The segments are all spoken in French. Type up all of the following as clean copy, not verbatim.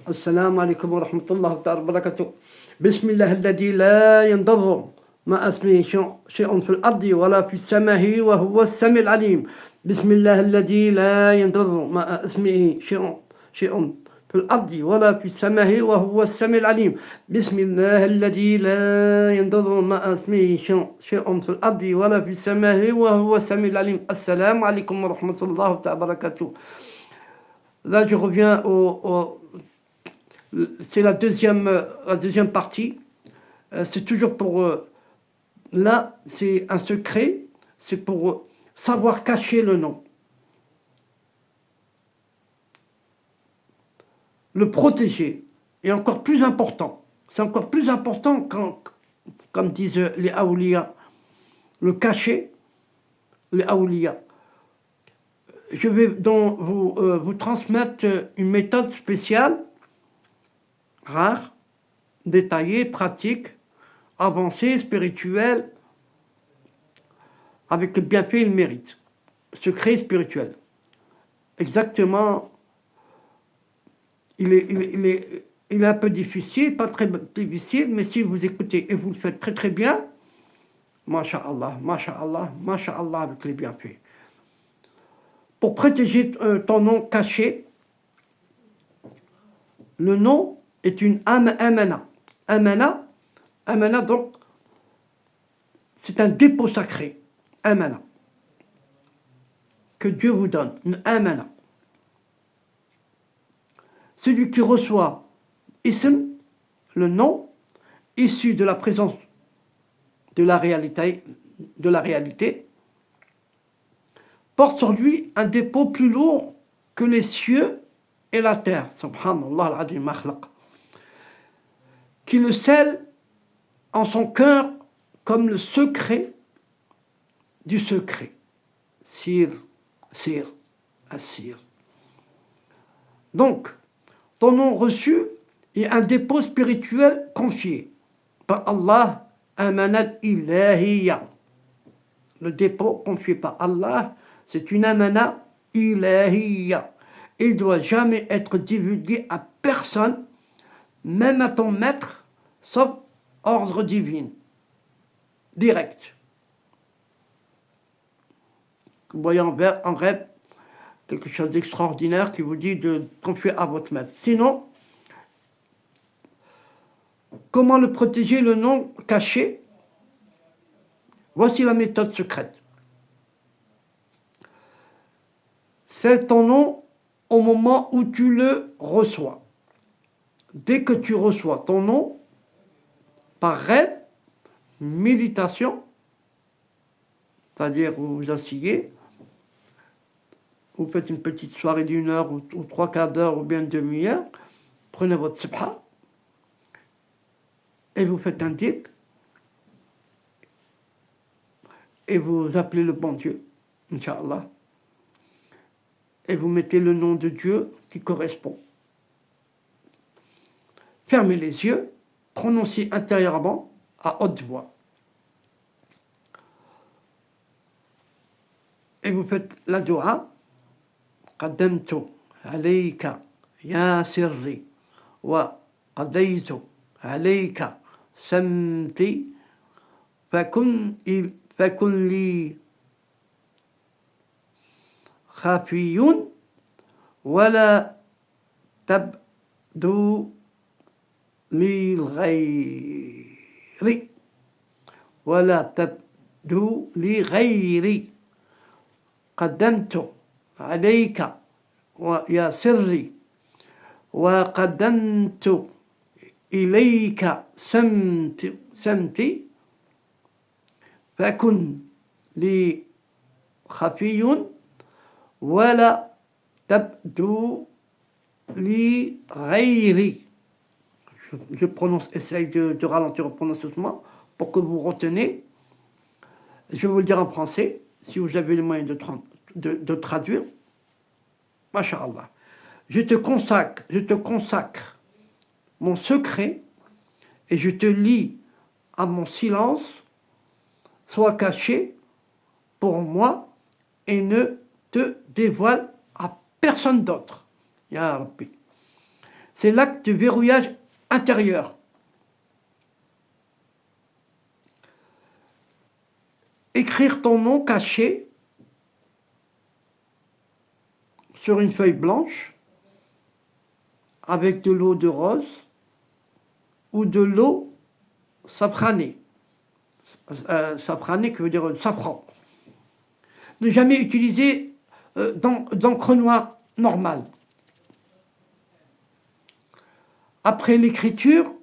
السلام عليكم ورحمة الله تعالى وبركاته. بسم الله الذي لا ينضر مع اسمه شيء في الأرض ولا في السماء وهو السميع العليم. بسم الله الذي لا ينضر مع اسمه شيء في الأرض ولا في السماء وهو السميع العليم. بسم الله الذي لا ينضر مع اسمه شيء في الأرض ولا في السماء وهو السميع العليم. السلام عليكم ورحمة الله تعالى وبركاته. Là, je reviens c'est la deuxième partie. C'est toujours pour... là, c'est un secret. C'est pour savoir cacher le nom. Le protéger est encore plus important. C'est encore plus important quand, comme disent les awliya, le cacher, les awliya. Je vais donc vous transmettre une méthode spéciale, rare, détaillée, pratique, avancée, spirituelle, avec le bienfait et le mérite. Secret spirituel. Exactement. Il est un peu difficile, pas très difficile, mais si vous écoutez et vous le faites très très bien, masha'Allah, masha'Allah, masha'Allah avec les bienfaits. Pour protéger ton nom caché, le nom est une amana. Amana, donc, c'est un dépôt sacré. Amana. Que Dieu vous donne. Une amana. Celui qui reçoit ism, le nom, issu de la présence de la réalité, porte sur lui un dépôt plus lourd que les cieux et la terre, subhanallah al-azim makhlaq, qui le scelle en son cœur comme le secret du secret. Sir, assir. Donc, ton nom reçu est un dépôt spirituel confié par Allah, amanat ilahiyya. Le dépôt confié par Allah, c'est une amana ilahiyya. Il ne doit jamais être divulgué à personne, même à ton maître, sauf ordre divin, direct. Vous voyez en rêve quelque chose d'extraordinaire qui vous dit de confier à votre maître. Sinon, comment le protéger, le nom caché? Voici la méthode secrète. C'est ton nom au moment où tu le reçois. Dès que tu reçois ton nom, par rêve, méditation, c'est-à-dire vous vous asseyez, vous faites une petite soirée d'une heure ou trois quarts d'heure ou bien une demi-heure, prenez votre subha et vous faites un dhikr et vous appelez le bon Dieu, Inch'Allah, et vous mettez le nom de Dieu qui correspond. Fermez les yeux, prononcez intérieurement à haute voix. Et vous faites la dua. قدمت عليك يا سري وقضيت عليك سمتي فكن لي خفي ولا تبدو لي الغير ولا تبدو لي غيري قدمت عليك يا سري وقدمت إليك سمتي فكن لي خفي ولا تبدو لي غيري. Je prononce, essaye de ralentir le prononcement pour que vous retenez. Je vais vous le dire en français, si vous avez les moyens de traduire. Masha'Allah. Je te consacre mon secret et je te lie à mon silence, sois caché pour moi et ne te dévoile à personne d'autre. Ya Rabbi. c'est l'acte de verrouillage intérieur. Écrire ton nom caché sur une feuille blanche avec de l'eau de rose ou de l'eau sapranée. Sapranée qui veut dire safran. Ne jamais utiliser d'encre noire normale. Après l'écriture,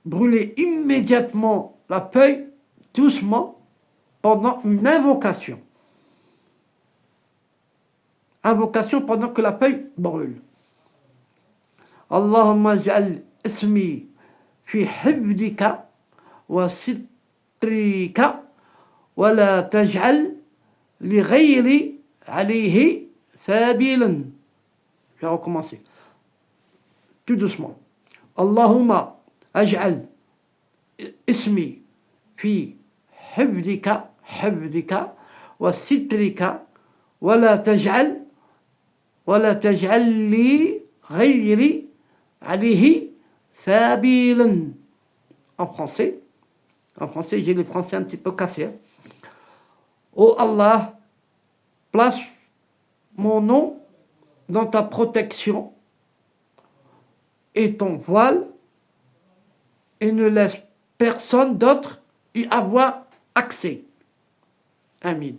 brûlez immédiatement la feuille doucement pendant une invocation. Invocation pendant que la feuille brûle. Allahumma ja'al ismi fi hifdika wa sitrika wa la taj'al li ghayri alayhi sabilan. Je vais recommencer. Tout doucement. Allahumma aj'al ismi fi hifdika wa sitrika wa la taj'al li ghayri alayhi sabilan. En français, j'ai les français un petit peu cassés. Oh Allah, place mon nom dans ta protection et ton voile et ne laisse personne d'autre y avoir accès. Amin.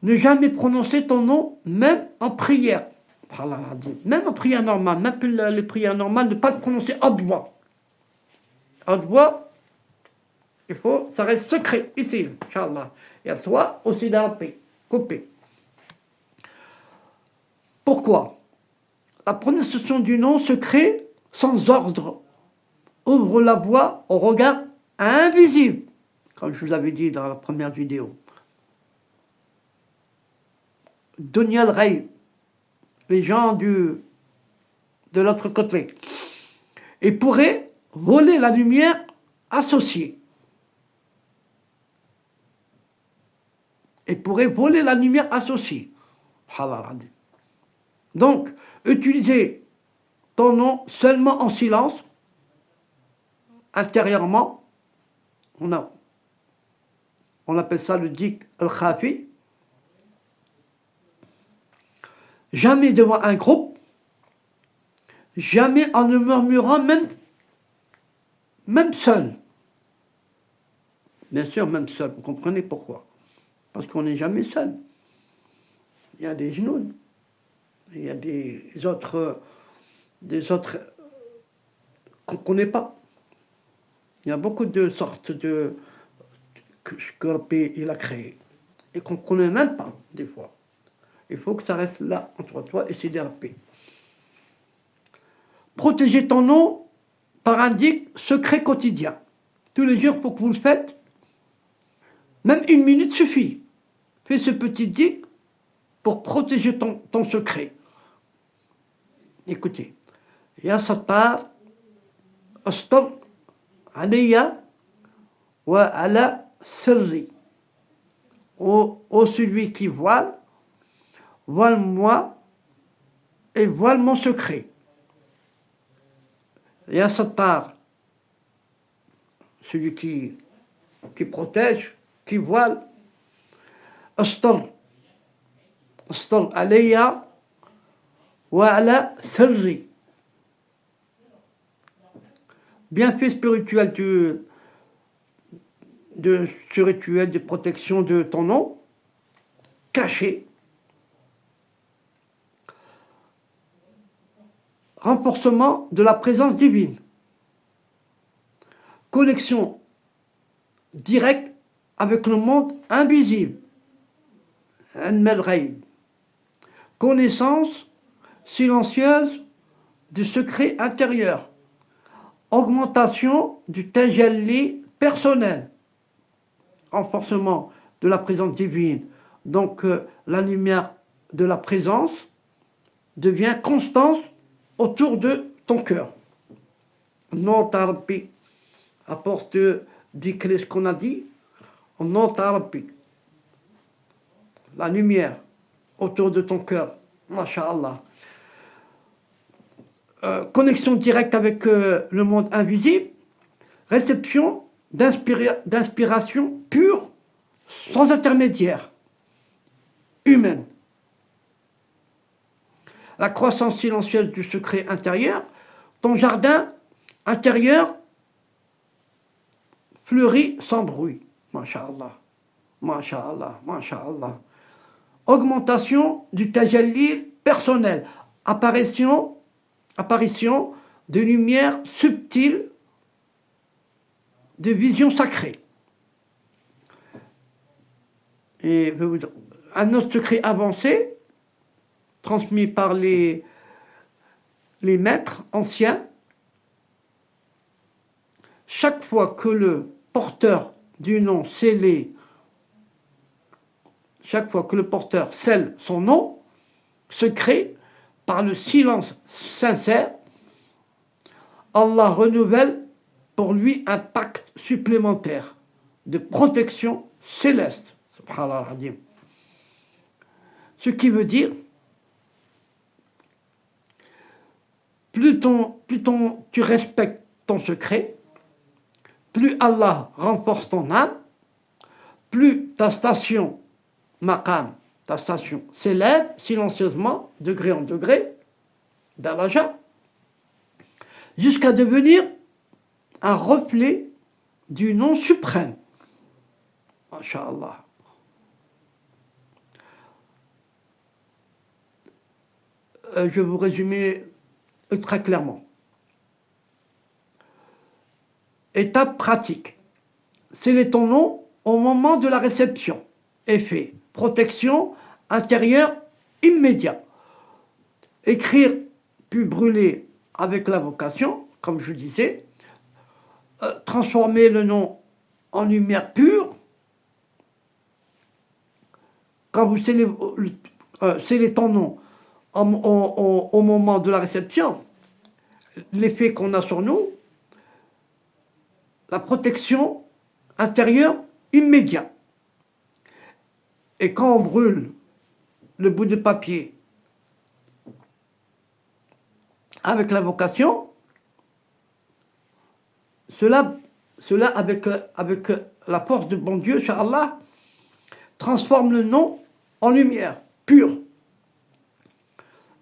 Ne jamais prononcer ton nom, même en prière. Même en prière normale, même les prières normales, ne pas le prononcer à voix. À voix, il faut, ça reste secret, ici, Inch'Allah. Et à toi aussi d'arrêter, couper. Pourquoi? La prononciation du nom secret, sans ordre, ouvre la voie au regard invisible, comme je vous avais dit dans la première vidéo. Dunya al-Ghayb, les gens de l'autre côté, et pourrait voler la lumière associée. Et pourrait voler la lumière associée. Donc, utilisez ton nom seulement en silence, intérieurement. On appelle ça le dik al-khafi. Jamais devant un groupe, jamais en ne murmurant, même seul. Bien sûr, même seul. Vous comprenez pourquoi? Parce qu'on n'est jamais seul. Il y a des genoux. Il y a des autres qu'on ne connaît pas. Il y a beaucoup de sortes que il a créé et qu'on ne connaît même pas, des fois. Il faut que ça reste là, entre toi et CDRP. Protégez ton nom par un dik secret quotidien. Tous les jours, pour que vous le faites, même 1 minute suffit. Fais ce petit dik pour protéger ton secret. Écoutez. Ya Sattar, astar alayya wa ala sirri. Ô celui qui voile, voile-moi et voile mon secret. Ya Sattar, celui qui protège, qui voile. Astar alayya wa ala sirri. Bienfait spirituel de ce rituel de protection de ton nom, caché. Renforcement de la présence divine. Connexion directe avec le monde invisible. Connaissance silencieuse du secret intérieur. Augmentation du tajalli personnel. Renforcement de la présence divine. Donc la lumière de la présence devient constante autour de ton cœur. Non tarbi. À force de d'écrire ce qu'on a dit, non tarbi. La lumière autour de ton cœur. Masha'Allah. connexion directe avec le monde invisible, réception d'inspiration pure, sans intermédiaire, humaine. La croissance silencieuse du secret intérieur, ton jardin intérieur fleurit sans bruit. Masha'Allah, Masha'Allah, Masha'Allah. Augmentation du tajalli personnel, apparition de lumière subtile, de vision sacrée. Et un autre secret avancé, transmis par les maîtres anciens, chaque fois que le porteur du nom scellé, chaque fois que le porteur scelle son nom secret par le silence sincère, Allah renouvelle pour lui un pacte supplémentaire de protection céleste. Subhanallah. Ce qui veut dire, plus tu respectes ton secret, plus Allah renforce ton âme, plus ta station maqam, ta station s'élève silencieusement, degré en degré, daraja, jusqu'à devenir un reflet du nom suprême. Masha'Allah. Je vais vous résumer très clairement. Étape pratique. Sceller ton nom au moment de la réception. Effet. Protection intérieure immédiat. Écrire puis brûler avec la vocation, comme je disais. Transformer le nom en lumière pure. Quand vous scellez ton nom au moment de la réception, l'effet qu'on a sur nous, la protection intérieure immédiate. Et quand on brûle le bout de papier avec la vocation, cela avec la force de bon Dieu, Inch'Allah, transforme le nom en lumière pure.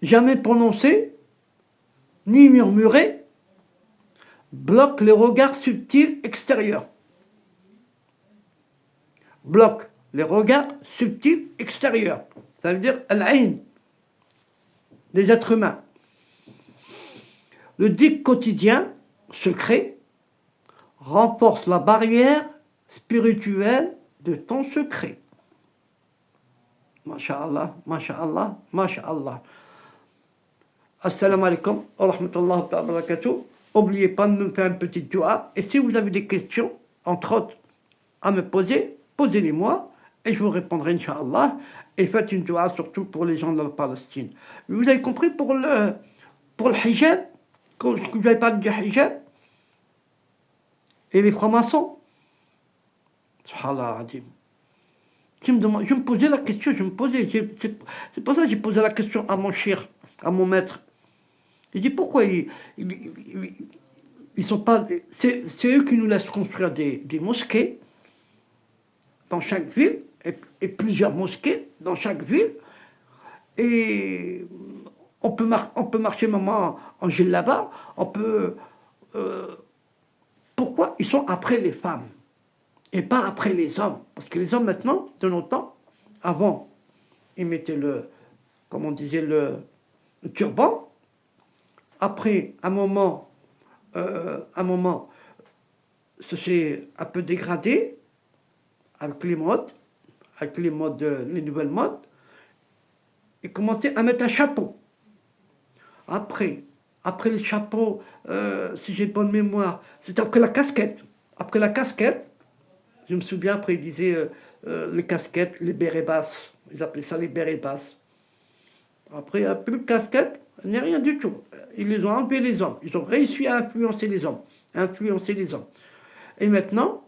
Jamais prononcé, ni murmuré, bloque les regards subtils extérieurs. Bloque les regards subtils extérieurs. Ça veut dire al-ayn des êtres humains. Le dhikr quotidien, secret, renforce la barrière spirituelle de ton secret. Masha'Allah, Masha'Allah, Masha'Allah. Assalamu alaikum wa rahmatullahi wa barakatuh. N'oubliez pas de nous faire une petite dua. Et si vous avez des questions, entre autres, à me poser, posez-les-moi et je vous répondrai, Inch'Allah. Et faites une dua surtout pour les gens de la Palestine. Vous avez compris pour le hijab, quand vous avez parlé du hijab et les francs-maçons. Subhanallah. Je me posais la question, c'est pour ça que j'ai posé la question à mon cher, à mon maître. J'ai dit pourquoi ils sont pas. C'est eux qui nous laissent construire des mosquées dans chaque ville, et plusieurs mosquées dans chaque ville. Et on peut marcher maman en djellaba, on peut. Pourquoi ils sont après les femmes et pas après les hommes? Parce que les hommes maintenant, de nos temps, avant, ils mettaient comme on disait, le turban. Après, un moment, ça s'est un peu dégradé avec les modes, les nouvelles modes. Ils commençaient à mettre un chapeau. Après le chapeau, si j'ai bonne mémoire, c'était après la casquette. Après la casquette, je me souviens, après ils disaient les casquettes, les bérets basses. Ils appelaient ça les bérets basses. Après, il n'y a plus de casquette, il n'y a rien du tout. Ils les ont enlevés, les hommes. Ils ont réussi à influencer les hommes. Et maintenant,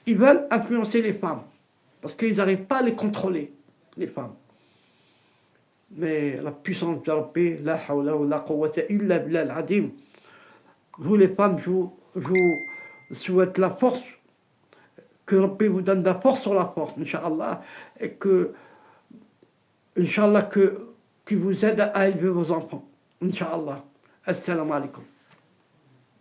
ils veulent influencer les femmes. Parce qu'ils n'arrivent pas à les contrôler, les femmes. mais la puissance de Rabbi, la hawla wa la quwwata illa billah al-adim. Vous les femmes, je vous souhaite la force, que Rabbi vous donne la force sur la force, Inch'Allah, et que, Inch'Allah, qui vous aide à élever vos enfants, Inch'Allah. Assalamu alaikum.